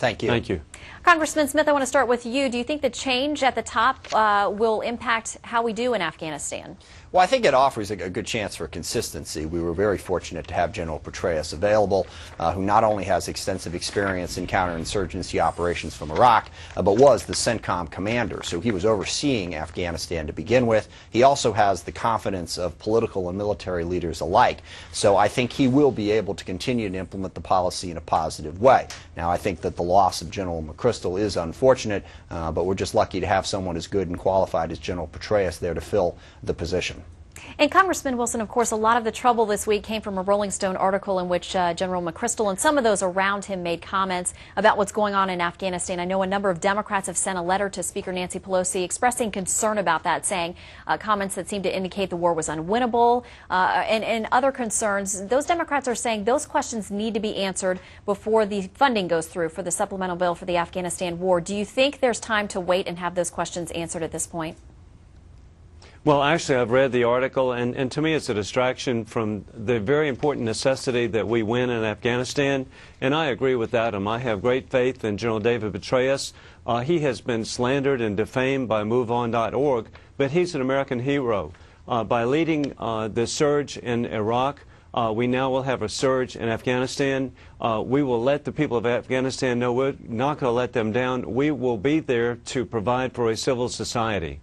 Thank you. Thank you. Congressman Smith, I want to start with you. Do you think the change at the top will impact how we do in Afghanistan? Well, I think it offers a good chance for consistency. We were very fortunate to have General Petraeus available, who not only has extensive experience in counterinsurgency operations from Iraq, but was the CENTCOM commander. So he was overseeing Afghanistan to begin with. He also has the confidence of political and military leaders alike. So I think he will be able to continue to implement the policy in a positive way. Now, I think that the loss of General McChrystal is unfortunate, but we're just lucky to have someone as good and qualified as General Petraeus there to fill the position. And Congressman Wilson, of course, a lot of the trouble this week came from a Rolling Stone article in which General McChrystal and some of those around him made comments about what's going on in Afghanistan. I know a number of Democrats have sent a letter to Speaker Nancy Pelosi expressing concern about that, saying comments that seem to indicate the war was unwinnable and other concerns. Those Democrats are saying those questions need to be answered before the funding goes through for the supplemental bill for the Afghanistan war. Do you think there's time to wait and have those questions answered at this point? Well, actually, I've read the article, and to me it's a distraction from the very important necessity that we win in Afghanistan, and I agree with Adam. I have great faith in General David Petraeus. He has been slandered and defamed by MoveOn.org, but he's an American hero. By leading the surge in Iraq, we now will have a surge in Afghanistan. We will let the people of Afghanistan know we're not going to let them down. We will be there to provide for a civil society.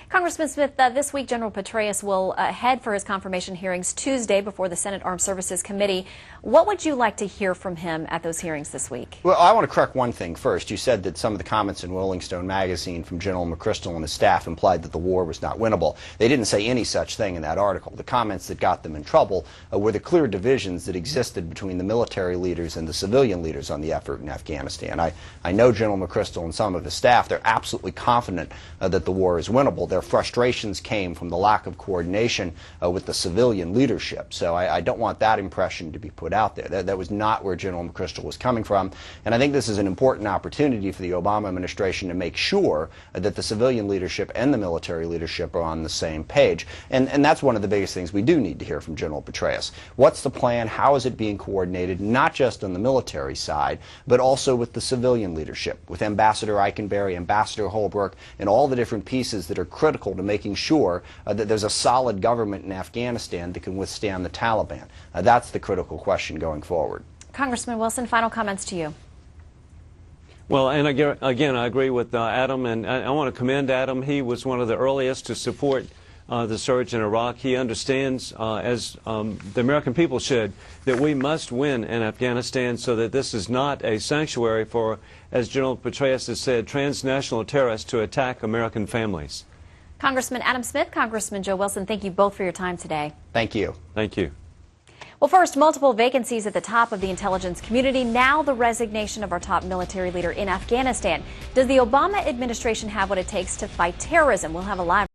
Congressman Smith, this week General Petraeus will head for his confirmation hearings Tuesday before the Senate Armed Services Committee. What would you like to hear from him at those hearings this week? Well, I want to correct one thing first. You said that some of the comments in Rolling Stone magazine from General McChrystal and his staff implied that the war was not winnable. They didn't say any such thing in that article. The comments that got them in trouble were the clear divisions that existed between the military leaders and the civilian leaders on the effort in Afghanistan. I know General McChrystal and some of his staff. They're absolutely confident that the war is winnable. Their frustrations came from the lack of coordination with the civilian leadership. So I don't want that impression to be put out there. That was not where General McChrystal was coming from. And I think this is an important opportunity for the Obama administration to make sure that the civilian leadership and the military leadership are on the same page. And that's one of the biggest things we do need to hear from General Petraeus. What's the plan? How is it being coordinated, not just on the military side, but also with the civilian leadership, with Ambassador Eikenberry, Ambassador Holbrooke, and all the different pieces that are critical to making sure that there's a solid government in Afghanistan that can withstand the Taliban. That's the critical question going forward. Congressman Wilson, final comments to you. Well, and again, I agree with Adam, and I want to commend Adam. He was one of the earliest to support the surge in Iraq. He understands, as the American people should, that we must win in Afghanistan so that this is not a sanctuary for, as General Petraeus has said, transnational terrorists to attack American families. Congressman Adam Smith, Congressman Joe Wilson, thank you both for your time today. Thank you. Thank you. Well, first, multiple vacancies at the top of the intelligence community. Now the resignation of our top military leader in Afghanistan. Does the Obama administration have what it takes to fight terrorism? We'll have a live